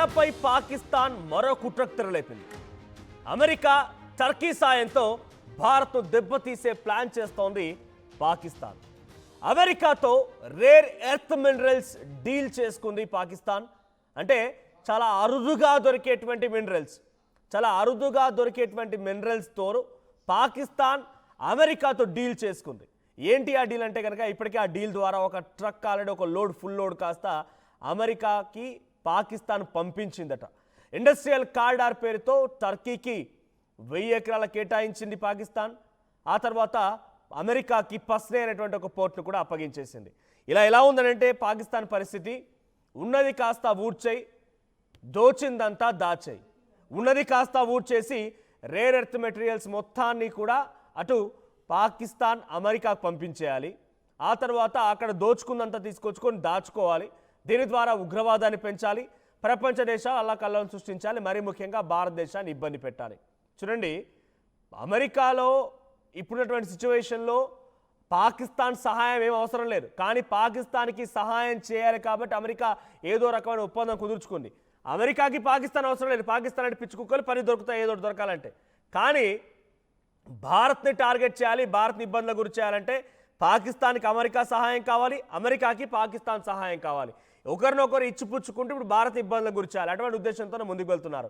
ఇండియాపై పాకిస్తాన్ మరో కుట్రకు తెరలేపింది. America Turkey సాయంతో భారత్ను దెబ్బతీసే ప్లాన్ చేస్తోంది పాకిస్తాన్. అమెరికాతో రేర్ ఎర్త్ మినరల్స్ డీల్ చేసుకుంది పాకిస్తాన్. అంటే చాలా అరుదుగా దొరికేటువంటి మినరల్స్తో పాకిస్తాన్ అమెరికాతో డీల్ చేసుకుంది. ఏంటి ఆ డీల్ అంటే కనుక ఇప్పటికే ఆ డీల్ ద్వారా ఒక ట్రక్ ఆల్రెడీ ఒక ఫుల్ లోడ్ కాస్త అమెరికాకి పాకిస్తాన్ పంపించిందట. ఇండస్ట్రియల్ కారిడార్ పేరుతో టర్కీకి 1000 ఎకరాల కేటాయించింది పాకిస్తాన్. ఆ తర్వాత అమెరికాకి పస్నే అనేటువంటి ఒక పోర్ట్ను కూడా అప్పగించేసింది. ఇలా ఎలా ఉందనంటే పాకిస్తాన్ పరిస్థితి, ఉన్నది కాస్త ఊడ్చేయి, దోచిందంతా దాచేయి. ఉన్నది కాస్త ఊడ్చేసి రేర్ ఎర్త్ మెటీరియల్స్ మొత్తాన్ని కూడా అటు పాకిస్తాన్ అమెరికాకు పంపించేయాలి. ఆ తర్వాత అక్కడ దోచుకుందంతా తీసుకొచ్చుకొని దాచుకోవాలి. దీని ద్వారా ఉగ్రవాదాన్ని పెంచాలి, ప్రపంచ దేశాలు అల్లకల్లోలం సృష్టించాలి, మరీ ముఖ్యంగా భారతదేశాన్ని ఇబ్బంది పెట్టాలి. చూడండి, అమెరికాలో ఇప్పుడున్నటువంటి సిచ్యువేషన్లో పాకిస్తాన్ సహాయం ఏం అవసరం లేదు, కానీ పాకిస్తాన్కి సహాయం చేయాలి కాబట్టి అమెరికా ఏదో రకమైన ఒప్పందం కుదుర్చుకుంది. అమెరికాకి పాకిస్తాన్ అవసరం లేదు, పాకిస్తాన్ అంటే పిచ్చి కుక్కలు పని దొరుకుతాయి ఏదో దొరకాలంటే. కానీ భారత్ని టార్గెట్ చేయాలి, భారత్ని ఇబ్బందులకు గురి చేయాలంటే పాకిస్తాన్కి అమెరికా సహాయం కావాలి, అమెరికాకి పాకిస్తాన్ సహాయం కావాలి. ఒకరినొకరు ఇచ్చిపుచ్చుకుంటూ ఇప్పుడు భారత్ ఇబ్బందులకు గురి చేయాలి. అటువంటి ఉద్దేశంతో ముందుకు వెళ్తున్నారు.